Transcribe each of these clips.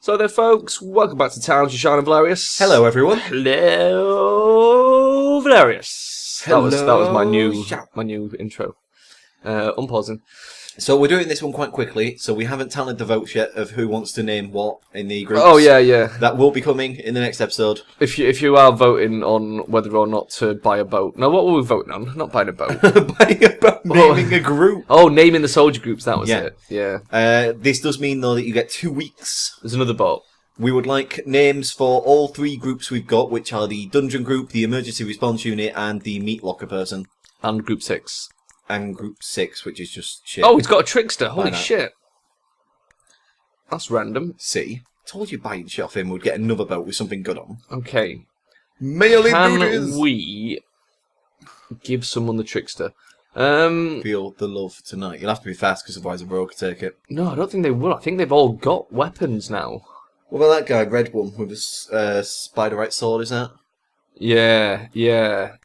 So there, folks, welcome back to Charon and Velerious. Hello, everyone. Hello, Velerious. Hello, that was my new intro. Unpausing. So we're doing this one quite quickly, so we haven't tallied the votes yet of who wants to name what in the groups. Oh, yeah. That will be coming in the next episode. If you are voting on whether or not to buy a boat. Now, what were we voting on? Not buying a boat. Buying a boat, naming a group. Oh, naming the soldier groups, that was it. Yeah. This does mean, though, that you get 2 weeks. There's another boat. We would like names for all 3 groups we've got, which are the Dungeon Group, the Emergency Response Unit, and the Meat Locker Person. And Group 6. And Group 6, which is just shit. Oh, he's got a trickster. Holy shit. That's random. See? Told you buying shit off him would get another boat with something good on. Okay. Can we give someone the trickster? Feel the love tonight. You'll have to be fast, because otherwise a bro could take it. No, I don't think they will. I think they've all got weapons now. What about that guy, red one, with his spider-right sword, is that? Yeah. Yeah.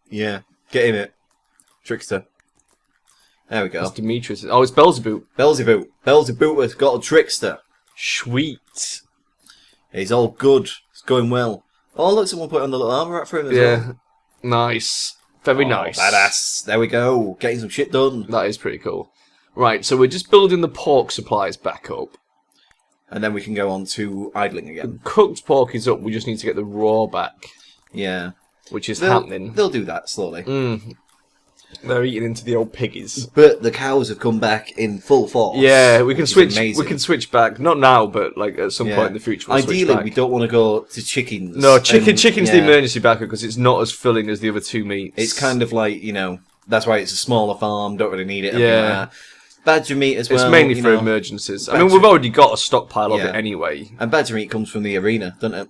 Get him it. Trickster. There we go. It's Demetrius. Oh, it's Beelzebub. Beelzebub has got a trickster. Sweet. He's all good. It's going well. Oh, look, someone put on the little armor rack for him as well. Nice. Very nice. Badass. There we go. Getting some shit done. That is pretty cool. Right, so we're just building the pork supplies back up. And then we can go on to idling again. The cooked pork is up. We just need to get the raw back. Yeah. Which is happening. They'll do that slowly. They're eating into the old piggies. But the cows have come back in full force. Yeah, we can switch. We can switch back. Not now, but like at some point in the future. We'll Ideally, we don't want to go to chickens. No, chicken's the emergency backup because it's not as filling as the other 2 meats. It's kind of like, that's why it's a smaller farm. Don't really need it. Yeah. Like badger meat as well. It's mainly for emergencies. I mean, we've already got a stockpile of it anyway. And badger meat comes from the arena, doesn't it?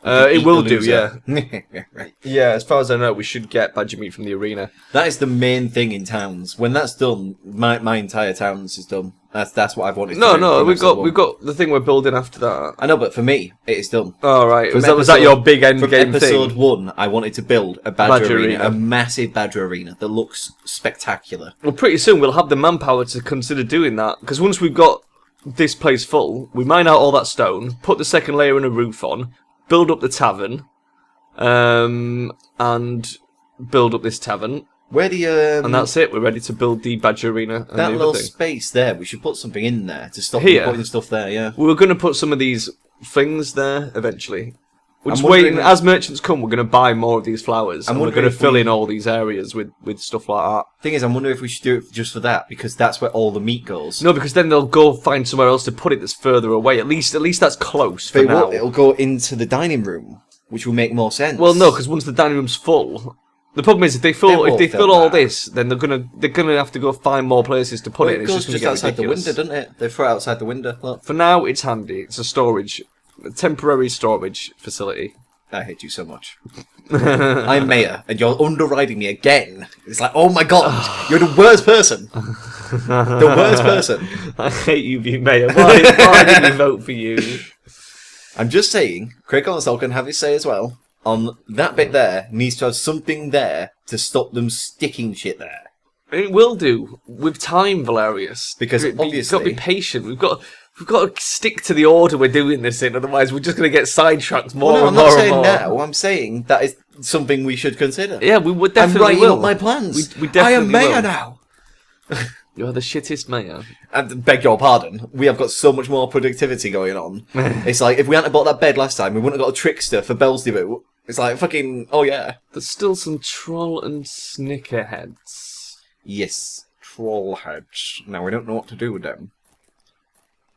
It will do, yeah. Yeah, as far as I know, we should get badger meat from the arena. That is the main thing in towns. When that's done, my entire towns is done. That's what I've wanted to do. No, we've got the thing we're building after that. I know, but for me, it is done. Oh, right. Was that your big end game thing? Episode 1, I wanted to build a badger arena, a massive badger arena that looks spectacular. Well, pretty soon we'll have the manpower to consider doing that, because once we've got this place full, we mine out all that stone, put the second layer and a roof on, build up the tavern, and build up this tavern. And that's it. We're ready to build the badger arena. And that little space there, we should put something in there to stop them putting stuff there. Yeah, we were going to put some of these things there eventually. We're just waiting. As merchants come, we're going to buy more of these flowers, and we're going to fill in all these areas with stuff like that. Thing is, I'm wondering if we should do it just for that, because that's where all the meat goes. No, because then they'll go find somewhere else to put it that's further away. At least that's close for now. It'll go into the dining room, which will make more sense. Well, no, because once the dining room's full, the problem is if they fill all this, then they're gonna have to go find more places to put it. It goes just outside ridiculous. the window, doesn't it? They throw it outside the window. Look. For now, it's handy. It's a temporary storage facility. I hate you so much. I'm mayor, and you're underriding me again. It's like, oh my god, you're the worst person. The worst person. I hate you being mayor. Why did we vote for you? I'm just saying, Craig Console can have his say as well. On that bit there, needs to have something there to stop them sticking shit there. It will do, with time, Velerious. Because obviously... You've got to be patient. We've got to stick to the order we're doing this in, otherwise we're just going to get sidetracked more and more. I'm not saying now, I'm saying that is something we should consider. Yeah, we would definitely I'm writing up my plans. We definitely I am mayor now. You're the shittest mayor. And beg your pardon, we have got so much more productivity going on. It's like, if we hadn't bought that bed last time, we wouldn't have got a trickster for Beelzebub. It's like, fucking, oh yeah. There's still some troll and snicker heads. Yes, troll heads. Now, we don't know what to do with them.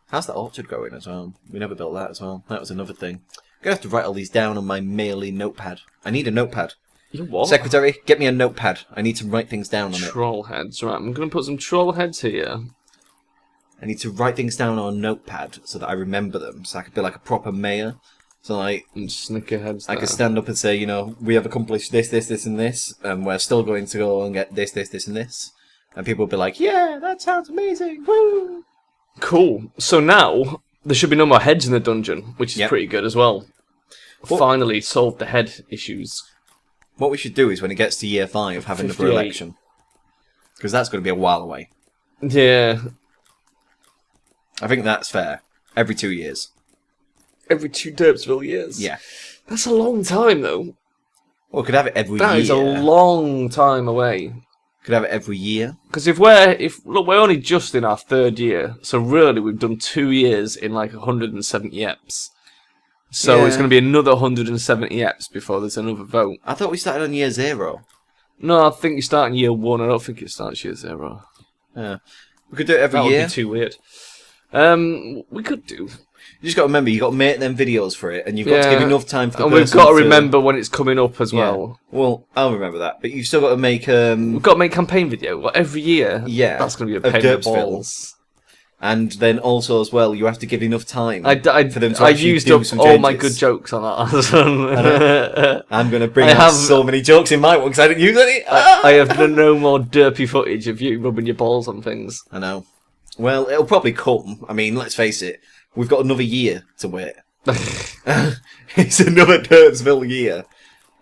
How's that orchard going as well? We never built that as well. That was another thing. I'm going to have to write all these down on my maily notepad. I need a notepad. You what? Secretary, get me a notepad. I need to write things down on it. Troll heads, right. I'm going to put some troll heads here. I need to write things down on a notepad so that I remember them. So I could be like a proper mayor. So like... And snicker heads I could stand up and say, we have accomplished this, this, this, and this. And we're still going to go and get this, this, this, and this. And people will be like, yeah, that sounds amazing. Woo! Cool. So now, there should be no more heads in the dungeon, which is pretty good as well. Finally solved the head issues. What we should do is when it gets to year 5, have another election. Because that's going to be a while away. Yeah. I think that's fair. Every 2 years. Every 2 Derpsville years. Yeah. That's a long time, though. Well, could have it every year. That is a long time away. Could have it every year. Because look, we're only just in our 3rd year, so really we've done 2 years in like 170 eps. So it's going to be another 170 eps before there's another vote. I thought we started on year 0. No, I think you start in year 1. I don't think it starts year 0. Yeah. We could do it every year. That would be too weird. We could do. You just got to remember, you got to make them videos for it, and you've got to give enough time for the person. And we've got to remember when it's coming up as well. Well, I'll remember that, but you've still got to make. We've got to make a campaign video every year. Yeah, that's going to be a pain in the balls. And then also as well, you have to give enough time for them to I used up all my good jokes on that. I'm going to bring out so many jokes in my one because I didn't use any. I have no more derpy footage of you rubbing your balls on things. I know. Well, it'll probably come. I mean, let's face it. We've got another year to wait. It's another Derpsville year.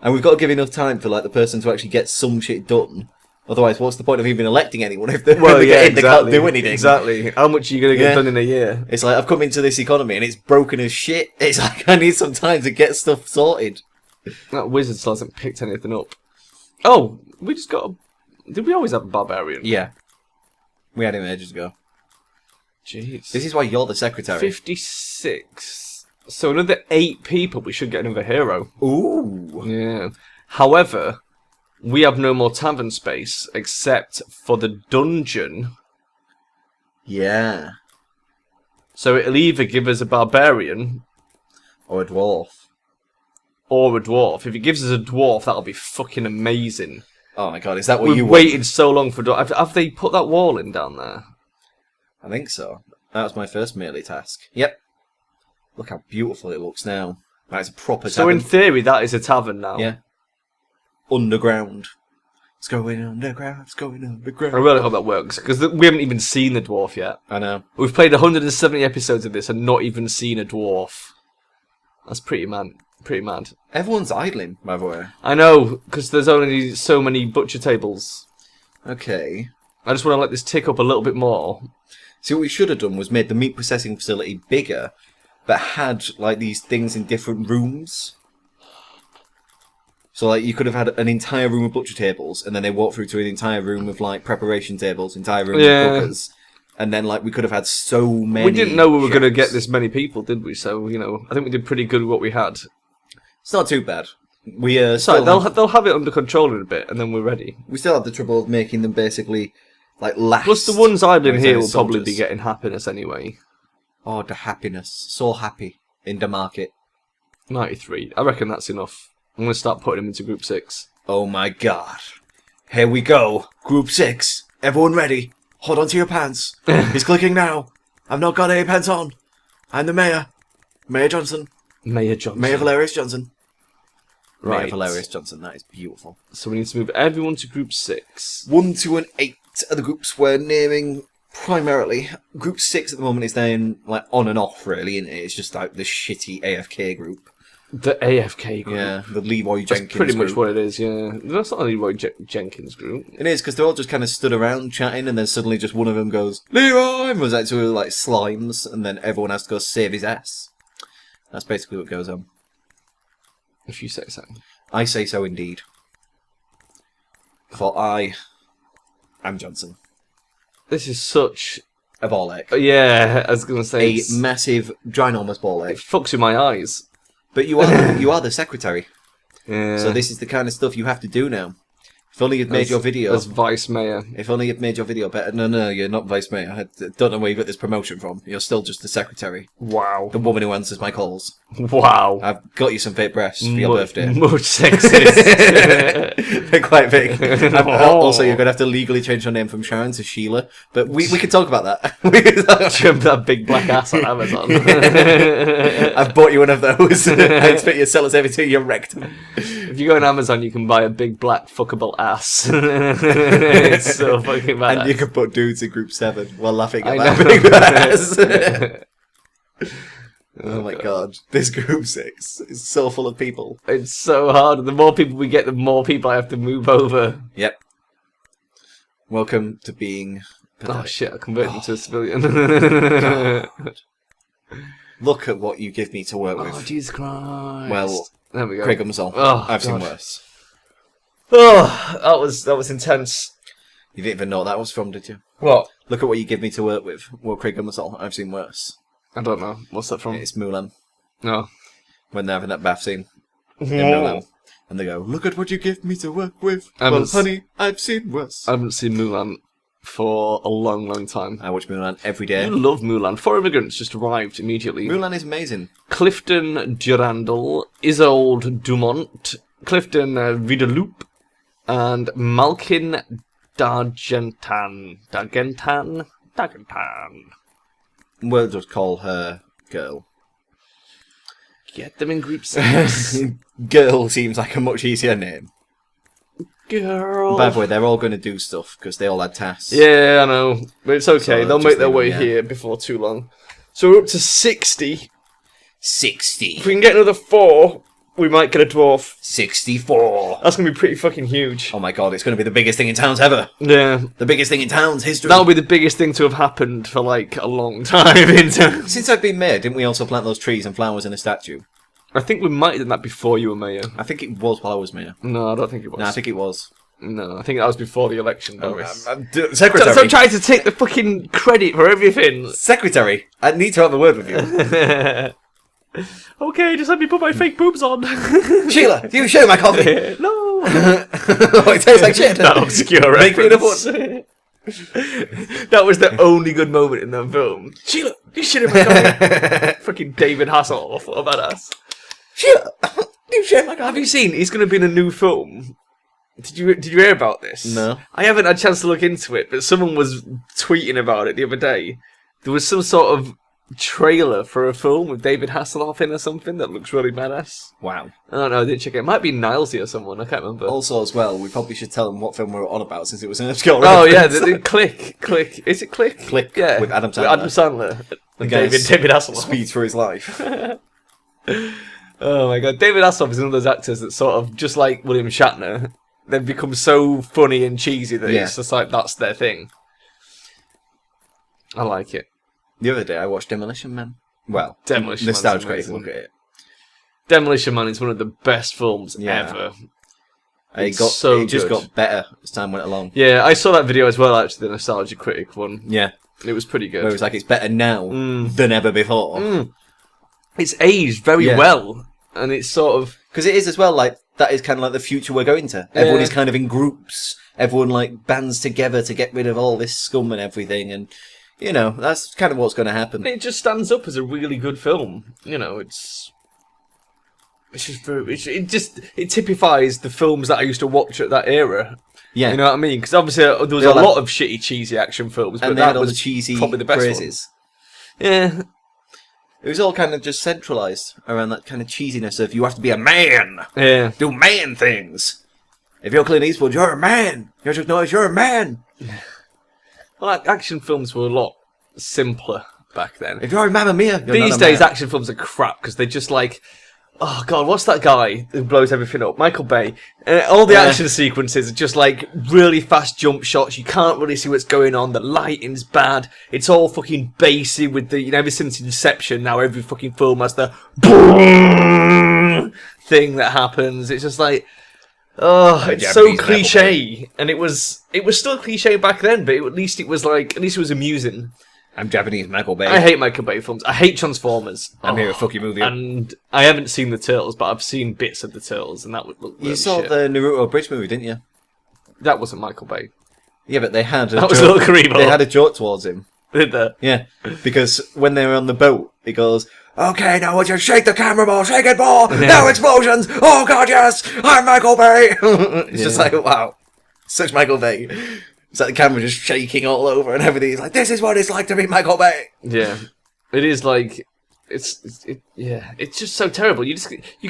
And we've got to give enough time for like the person to actually get some shit done. Otherwise, what's the point of even electing anyone if they they can't do anything? Exactly. How much are you going to get done in a year? It's like, I've come into this economy and it's broken as shit. It's like, I need some time to get stuff sorted. That wizard still hasn't picked anything up. Oh, we just got Did we always have a barbarian? Yeah. We had him ages ago. Jeez. This is why you're the secretary. 56. So another 8 people, we should get another hero. Ooh. Yeah. However, we have no more tavern space except for the dungeon. Yeah. So it'll either give us a barbarian or a dwarf. Or a dwarf. If it gives us a dwarf, that'll be fucking amazing. Oh my god, is that what you We've waited so long for dwarf. Have they put that wall in down there? I think so. That was my first melee task. Yep. Look how beautiful it looks now. That's a proper tavern. So in theory, that is a tavern now. Yeah. Underground. It's going underground. It's going underground. I really hope that works because we haven't even seen the dwarf yet. I know. We've played 170 episodes of this and not even seen a dwarf. That's pretty mad. Pretty mad. Everyone's idling, by the way. I know, because there's only so many butcher tables. Okay. I just want to let this tick up a little bit more. See, what we should have done was made the meat processing facility bigger, but had, like, these things in different rooms. So, like, you could have had an entire room of butcher tables, and then they walk through to an entire room of, like, preparation tables, entire room of cookers. And then, like, we could have had so many. We didn't know we were going to get this many people, did we? So, you know, I think we did pretty good with what we had. It's not too bad. We they'll have it under control in a bit, and then we're ready. We still have the trouble of making them basically, like, last. Plus, the ones idling here will probably be getting happiness anyway. Oh, the happiness. So happy in the market. 93. I reckon that's enough. I'm going to start putting them into Group 6. Oh my god. Here we go. Group 6. Everyone ready? Hold on to your pants. He's clicking now. I've not got any pants on. I'm the mayor. Mayor Johnson. Mayor Johnson. Mayor Velerious Johnson. Right. Mayor Velerious Johnson. That is beautiful. So we need to move everyone to Group 6. 1, 2, and 8 are the groups we're naming primarily. Group 6 at the moment is then like on and off, really, isn't it? It's just like the shitty AFK group. The AFK group. Yeah, the Leroy Jenkins That's pretty much group. what it is, yeah. That's not a Leroy Jenkins group. It is, because they're all just kind of stood around chatting, and then suddenly just one of them goes, Leroy! And was actually like slimes, and then everyone has to go save his ass. That's basically what goes on. If you say so. I say so indeed. For I am Johnson. This is such a ball ache. Yeah, I was going to say. A massive, ginormous ball ache. It fucks with my eyes. But you are the secretary. Yeah. So this is the kind of stuff you have to do now. If only you'd made your video... As vice mayor. If only you'd made your video better. No, you're not vice mayor. I don't know where you got this promotion from. You're still just the secretary. Wow. The woman who answers my calls. Wow. I've got you some fake breasts for your birthday. Much sexist. They're quite big. Also, you're going to have to legally change your name from Sharon to Sheila. But we can talk about that. Trim that big black ass on Amazon. I've bought you one of those. I expect you to sell us everything to your rectum. If you go on Amazon, you can buy a big black fuckable ass. It's so fucking bad. And you can put dudes in Group 7 while laughing at that big ass. Oh my god. This Group 6 is so full of people. It's so hard. The more people we get, the more people I have to move over. Yep. Welcome to being... Oh shit, I converted into a civilian. Look at what you give me to work with. Oh, Jesus Christ. Well, there we go. Craig Umsall. Oh, I've seen God. worse. Oh, that was intense. You didn't even know what that was from, did you? What? Look at what you give me to work with. Well, Craig Umsall. I've seen worse. I don't know. What's that from? It's Mulan. No. When they're having that bath scene in Mulan. And they go, look at what you give me to work with. I Well, haven't honey, I've seen worse. I haven't seen Mulan for a long, long time. I watch Mulan every day. You love Mulan. 4 immigrants just arrived immediately. Mulan is amazing. Clifton Durandal, Isolde Dumont, Clifton Videloop, and Malkin Dargentan. We'll just call her Girl. Get them in group sex. Girl seems like a much easier name. Girl. By the way, they're all going to do stuff because they all had tasks. Yeah, I know. But it's okay. So They'll just make their leave way them, yeah. here before too long. So we're up to 60. 60. If we can get another 4, we might get a dwarf. 64. That's going to be pretty fucking huge. Oh my god, it's going to be the biggest thing in town's ever. Yeah. The biggest thing in town's history. That'll be the biggest thing to have happened for, like, a long time in town. Since I've been mayor, didn't we also plant those trees and flowers in a statue? I think we might have done that before you were mayor. I think it was while I was mayor. No, I don't think it was. No, I think it was. No, I think that was before the election, Boris. Secretary. Stop trying to take the fucking credit for everything. Secretary, I need to have a word with you. Okay, just let me put my fake boobs on. Sheila, do you share my coffee? No. Oh, it tastes like shit. That obscure Make me reference. another one. That was the only good moment in that film. Sheila, you shit in my coffee. Fucking David Hasselhoff, what a badass. Sheila, do you share my coffee? Have you seen? He's going to be in a new film. Did you hear about this? No. I haven't had a chance to look into it, but someone was tweeting about it the other day. There was some sort of trailer for a film with David Hasselhoff in or something that looks really badass. Wow. I don't know, I didn't check it. It might be Nilesy or someone, I can't remember. Also, as well, we probably should tell them what film we were on about since it was an obscure Oh yeah, reference. Click. Is it Click? Click, Yeah. with Adam Sandler. And guy David Hasselhoff. Speeds for his life. Oh my god, David Hasselhoff is one of those actors that sort of, just like William Shatner, they've become so funny and cheesy that Yeah. it's just like, that's their thing. I like it. The other day, I watched Demolition Man. Well, Demolition the Man's nostalgia great. amazing. Look at it. Demolition Man is one of the best films Yeah. ever. It just good. got better as time went along. Yeah, I saw that video as well, actually, the Nostalgia Critic one. Yeah. It was pretty good. Where it was like, it's better now than ever before. It's aged very Yeah. well, and it's sort of... Because it is as well, like, that is kind of like the future we're going to. Everyone is kind of in groups. Everyone, like, bands together to get rid of all this scum and everything. And, you know, that's kind of what's going to happen. It just stands up as a really good film. You know, it's just very... It typifies the films that I used to watch at that era. Yeah. You know what I mean? Because obviously there was a lot of shitty, cheesy action films, but And they that had all was the cheesy probably the best phrases. one. Yeah. It was all kind of just centralised around that kind of cheesiness of, you have to be a man. Yeah. Do man things. If you're Clint Eastwood, you're a man. You're Chuck Norris, you're a man. Well, action films were a lot simpler back then. If you're a Mamma Mia, you're These not a days, man. action films are crap because they're just like, oh god, what's that guy who blows everything up? Michael Bay. All the action sequences are just like really fast jump shots. You can't really see what's going on. The lighting's bad. It's all fucking bassy with the, you know, ever since Inception, now every fucking film has the boom thing that happens. It's just like, oh, it's so Japanese cliche. And it was still cliche back then, but at least it was amusing. I'm Japanese Michael Bay. I hate Michael Bay films. I hate Transformers. I'm here to fuck your movie up. And I haven't seen the Turtles, but I've seen bits of the Turtles, and that would look really You saw shit. the Naruto Bridge movie, didn't you? That wasn't Michael Bay. Yeah, but they had That was a little creep. They had a joke towards him. Did they? Yeah, because when they were on the boat, he goes, "Okay, now would you shake the camera more, shake it more, no explosions, oh god yes, I'm Michael Bay." It's just like, wow, such Michael Bay. It's like the camera just shaking all over and everything. He's like, this is what it's like to be Michael Bay. Yeah. It is like... It's just so terrible. You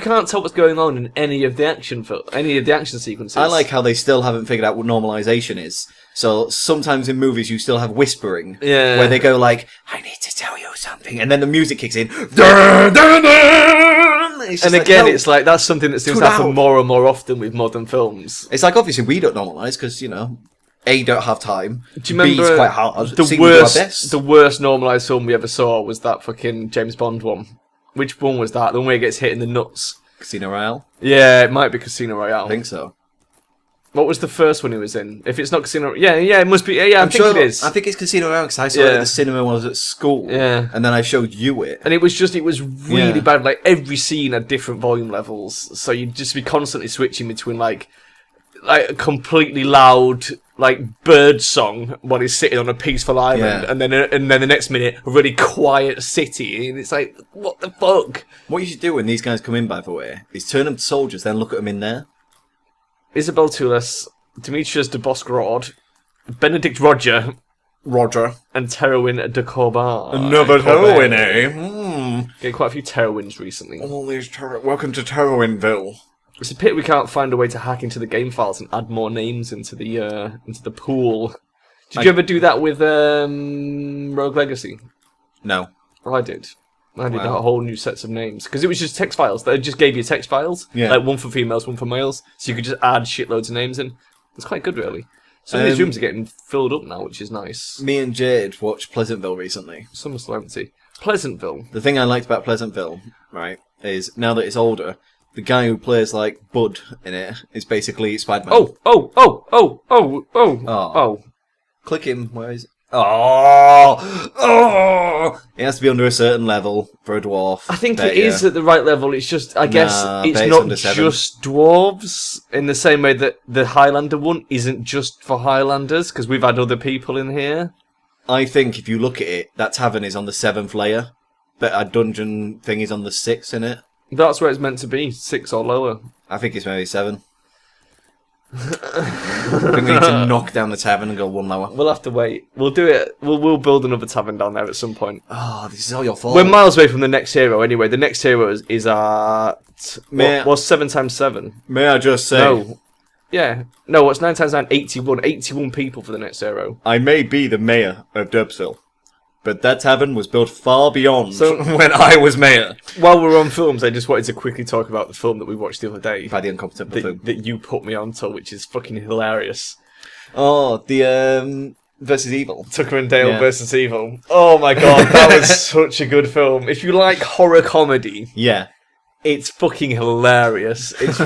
can't tell what's going on in any of the action sequences. I like how they still haven't figured out what normalization is. So sometimes in movies you still have whispering, where they go like, "I need to tell you something," and then the music kicks in. Dun, dun, dun! And again, it's like that's something that seems to happen more and more often with modern films. It's like obviously we don't normalise because, you know, A, don't have time. Do you remember B, it's quite hard. the C, we do our worst, best. the worst normalised film we ever saw was that fucking James Bond one. Which one was that? The one where he gets hit in the nuts. Casino Royale? Yeah, it might be Casino Royale. I think so. What was the first one he was in? If it's not Casino... Yeah, it must be... Yeah, I think it is. I think it's Casino Royale because I saw it at the cinema when I was at school. Yeah. And then I showed you it. And it was really bad. Like, every scene had different volume levels. So you'd just be constantly switching between, like a completely loud, like, bird song while he's sitting on a peaceful island. Yeah. And then the next minute, a really quiet city. And it's like, what the fuck? What you should do when these guys come in, by the way, is turn them to soldiers, then look at them in there. Isabel Toulis, Demetrius de Bosgrod, Benedict Roger, and Terwin de Corbar. Another Terwin, eh? Getting quite a few Terwins recently. All these welcome to Terwinville. It's a pity we can't find a way to hack into the game files and add more names into the pool. Did you ever do that with Rogue Legacy? No. Well, I did. I did a whole new sets of names because it was just text files. They just gave you text files, like one for females, one for males, so you could just add shitloads of names in. It's quite good, really. Some of these rooms are getting filled up now, which is nice. Me and Jade watched Pleasantville recently. Some are still empty. Pleasantville. The thing I liked about Pleasantville, right, is now that it's older, the guy who plays like Bud in it is basically Spider-Man. Oh. Click him. Where is it? Oh! It has to be under a certain level for a dwarf. I think it is at the right level. It's just, I guess, it's not just dwarves in the same way that the Highlander one isn't just for Highlanders, because we've had other people in here. I think if you look at it, that tavern is on the 7th layer, but our dungeon thing is on the 6th in it. That's where it's meant to be, 6 or lower. I think it's maybe 7. I think we need to knock down the tavern and go one lower. We'll have to wait. We'll do it. We'll build another tavern down there at some point. Oh, this is all your fault. We're miles away from the next hero anyway. The next hero is at... What's 7 times 7? May I just say... No. Yeah. No, what's 9 times 9? 81. 81 people for the next hero. I may be the mayor of Derpsville, but that tavern was built far beyond when I was mayor. While we're on films, I just wanted to quickly talk about the film that we watched the other day. By the incompetent buffoon. That you put me onto, which is fucking hilarious. Oh, the versus Evil. Tucker and Dale versus Evil. Oh my god, that was such a good film. If you like horror comedy, it's fucking hilarious. It's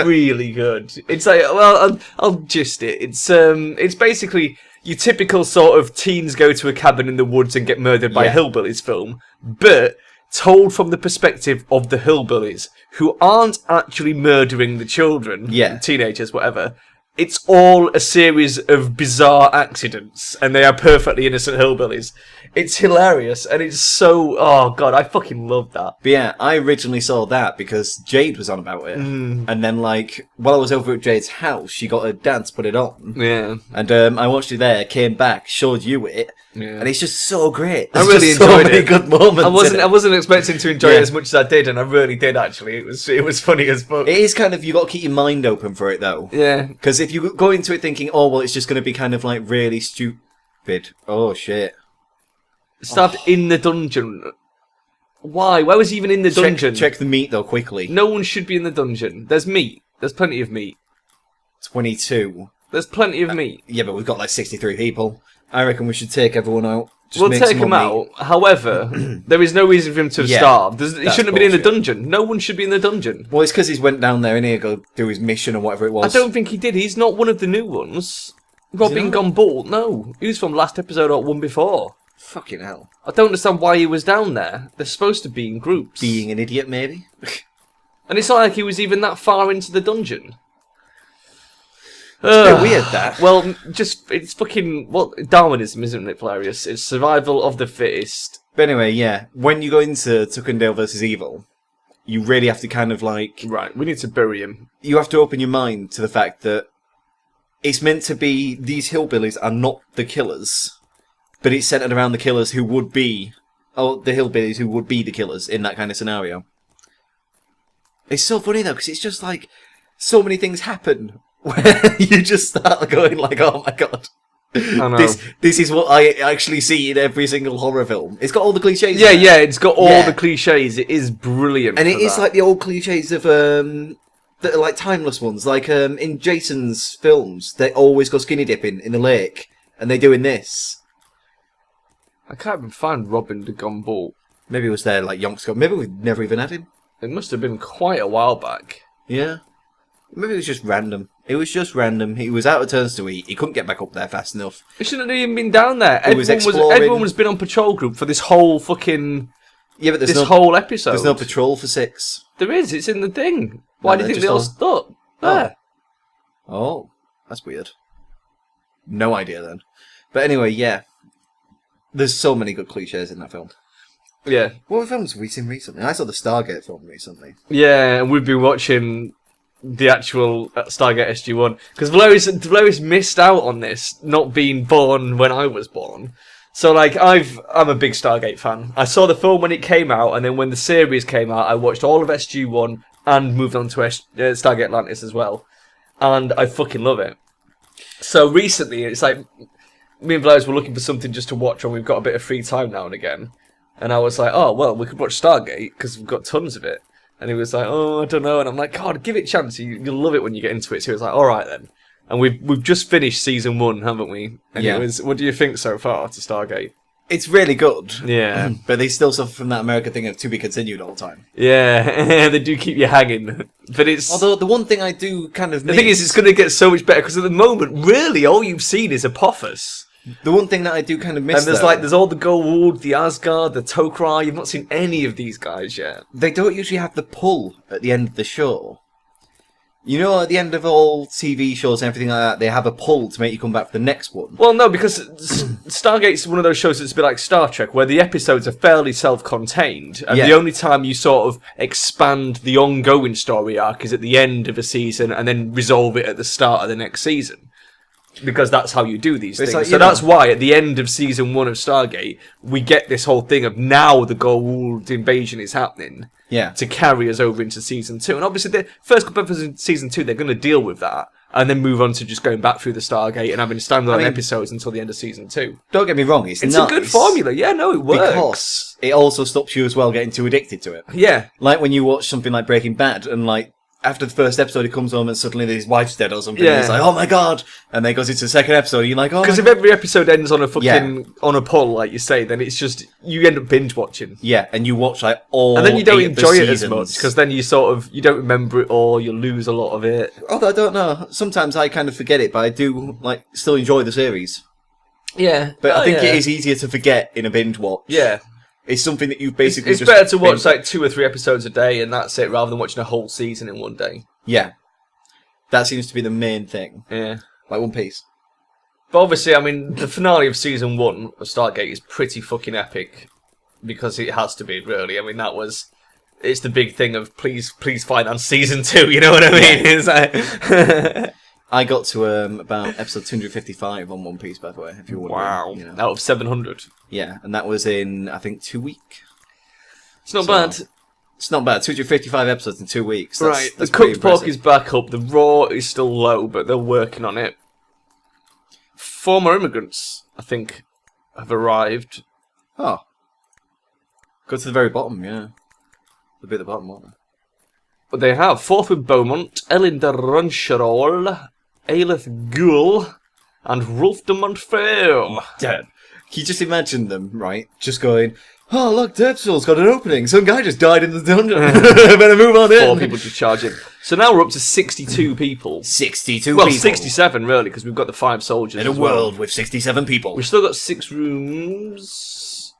really good. It's like, well, I'll gist it. It's basically your typical sort of teens go to a cabin in the woods and get murdered by hillbillies film, but told from the perspective of the hillbillies, who aren't actually murdering the children, teenagers, whatever. It's all a series of bizarre accidents, and they are perfectly innocent hillbillies. It's hilarious, and it's so... Oh, God, I fucking love that. But yeah, I originally saw that because Jade was on about it. And then, like, while I was over at Jade's house, she got her dad to put it on. Yeah. And I watched it there, came back, showed you it, and it's just so great. I really enjoyed it. Good moments. I wasn't expecting to enjoy it as much as I did, and I really did, actually. It was funny as fuck. It is kind of... You got to keep your mind open for it, though. Yeah. Because if you go into it thinking, oh, well, it's just going to be kind of, like, really stupid. Oh, shit. Stabbed in the dungeon. Why? Why was he even in the dungeon? Check the meat, though, quickly. No one should be in the dungeon. There's meat. There's plenty of meat. 22. There's plenty of meat. Yeah, but we've got like 63 people. I reckon we should take everyone out. We'll take them out. However, there is no reason for him to have starved. He shouldn't have been in the dungeon. No one should be in the dungeon. Well, it's because he's went down there and he go do his mission or whatever it was. I don't think he did. He's not one of the new ones. Robin Gone Bald. No. He was from last episode or one before. Fucking hell. I don't understand why he was down there. They're supposed to be in groups. Being an idiot, maybe? And it's not like he was even that far into the dungeon. It's a bit weird, that. Well, it's fucking... Well, Darwinism, isn't it, Velerious? It's survival of the fittest. But anyway, yeah. When you go into Tuckendale versus Evil, you really have to kind of like... Right, we need to bury him. You have to open your mind to the fact that it's meant to be... These hillbillies are not the killers, but it's centered around the killers who would be... Oh, the hillbillies who would be the killers in that kind of scenario. It's so funny, though, because it's just like... So many things happen where you just start going like, oh my god. I know. This is what I actually see in every single horror film. It's got all the cliches. Yeah, it's got all the cliches. It is brilliant. And it is like the old cliches of the that are like timeless ones. Like in Jason's films, they always go skinny dipping in the lake, and they're doing this. I can't even find Robin de Gumball. Maybe it was there like yonks ago. Maybe we've never even had him. It must have been quite a while back. Yeah. Maybe it was just random. It was just random. He was out of turns to eat. He couldn't get back up there fast enough. He shouldn't have even been down there. Exploring. Everyone was been on patrol group for this whole fucking... Yeah, but this whole episode. There's no patrol for 6. There is. It's in the thing. Why do you think they all stuck there? Oh, that's weird. No idea then. But anyway, yeah. There's so many good cliches in that film. Yeah. What films have we seen recently? I saw the Stargate film recently. Yeah, and we've been watching the actual Stargate SG-1. Because Valerious missed out on this, not being born when I was born. So, like, I'm a big Stargate fan. I saw the film when it came out, and then when the series came out, I watched all of SG-1 and moved on to Stargate Atlantis as well. And I fucking love it. So recently, it's like, me and Valerious were looking for something just to watch, and we've got a bit of free time now and again. And I was like, oh, well, we could watch Stargate, because we've got tons of it. And he was like, oh, I don't know. And I'm like, God, give it a chance. You'll love it when you get into it. So he was like, all right, then. And we've just finished season 1, haven't we? And yeah. It was, what do you think so far to Stargate? It's really good. Yeah. But they still suffer from that American thing of to be continued all the time. Yeah, they do keep you hanging. But it's... Although, the one thing I do kind of The thing is, it's going to get so much better, because at the moment, really, all you've seen is Apophis. The one thing that I do kind of miss, and there's all the Goa'uld, the Asgard, the Tok'ra. You've not seen any of these guys yet. They don't usually have the pull at the end of the show. You know, at the end of all TV shows and everything like that, they have a pull to make you come back for the next one. Well, no, because Stargate's one of those shows that's a bit like Star Trek, where the episodes are fairly self-contained, and the only time you sort of expand the ongoing story arc is at the end of a season, and then resolve it at the start of the next season. Because that's how you do these things. Like, so that's why at the end of season 1 of Stargate, we get this whole thing of now the Goa'uld invasion is happening. Yeah. To carry us over into season 2. And obviously the first couple of episodes in season 2, they're going to deal with that. And then move on to just going back through the Stargate and having standalone episodes until the end of season 2. Don't get me wrong, it's nice. A good formula. Yeah, no, it works. Because it also stops you as well getting too addicted to it. Yeah. Like when you watch something like Breaking Bad and like, after the first episode, he comes home and suddenly his wife's dead or something. Yeah. And he's like, "Oh my god!" And then goes into the second episode. And you're like, "Oh." Because if every episode ends on a fucking on a pull, like you say, then it's just you end up binge watching. Yeah, and you watch like all. And then you don't enjoy it as much because then you you don't remember it all. You lose a lot of it. Although I don't know, sometimes I kind of forget it, but I do like still enjoy the series. Yeah, but I think it is easier to forget in a binge watch. Yeah. It's something that you've basically It's better to watch like 2 or 3 episodes a day and that's it, rather than watching a whole season in one day. Yeah. That seems to be the main thing. Yeah. Like One Piece. But obviously, I mean, the finale of season 1 of Stargate is pretty fucking epic. Because it has to be, really. I mean, it's the big thing of please finance season 2, you know what I mean? Yeah. It's like... I got to about episode 255 on One Piece, by the way, if you're wondering. Wow. You know. Out of 700. Yeah, and that was in, I think, 2 weeks. It's not bad. It's not bad. 255 episodes in 2 weeks. That's the cooked pork is back up. The raw is still low, but they're working on it. Former immigrants, I think, have arrived. Oh. Go to the very bottom, yeah. The bit at the bottom, won't they? But they have. Fourth with Beaumont, Ellen de Roncherol, Aelith Gould, and Rolf de Montfort. Dead. Can you just imagine them, right? Just going, oh, look, Derpsville's got an opening. Some guy just died in the dungeon. Better move on in. 4 people just charging. So now we're up to 62 people. 62 people? Well, 67, really, because we've got the 5 soldiers in a world with 67 people. We've still got 6 rooms.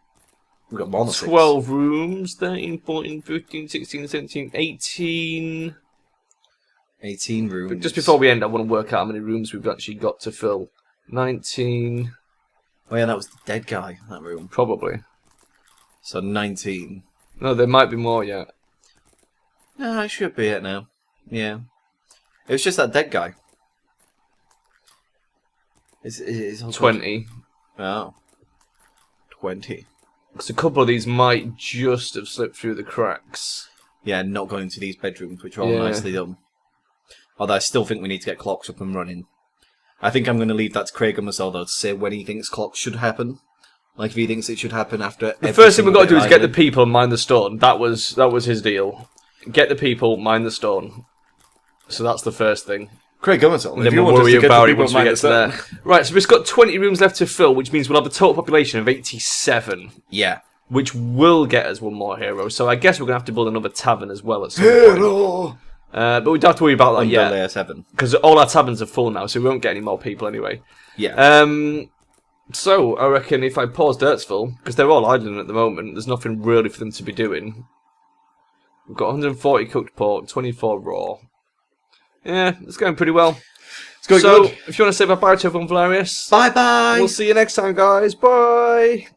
We've got more than 6. 12 rooms. 13, 14, 15, 16, 17, 18. 18 rooms. But just before we end, I want to work out how many rooms we've actually got to fill. 19. Oh yeah, that was the dead guy in that room. Probably. So 19. No, there might be more yet. No, it should be it now. Yeah. It was just that dead guy. It's 20. Oh. 20. Because a couple of these might just have slipped through the cracks. Yeah, not going to these bedrooms, which are all nicely done. Although I still think we need to get clocks up and running. I think I'm going to leave that to Craig and myself, though, to say when he thinks clocks should happen. Like, if he thinks it should happen after... The first thing we've got to do is get the people and mine the stone. That was his deal. Get the people, mine the stone. So that's the first thing. Craig, go on, Sal. And then we'll worry about it once we get to there. Right, so we've got 20 rooms left to fill, which means we'll have a total population of 87. Yeah. Which will get us one more hero. So I guess we're going to have to build another tavern as well at some point. But we don't have to worry about that yet. Layer 7. Because all our taverns are full now, so we won't get any more people anyway. Yeah. So I reckon if I pause Derpsville, because they're all idling at the moment, there's nothing really for them to be doing. We've got 140 cooked pork, 24 raw. Yeah, it's going pretty well. It's going good. So, if you want to say bye-bye to everyone, Velerious. Bye-bye. We'll see you next time, guys. Bye.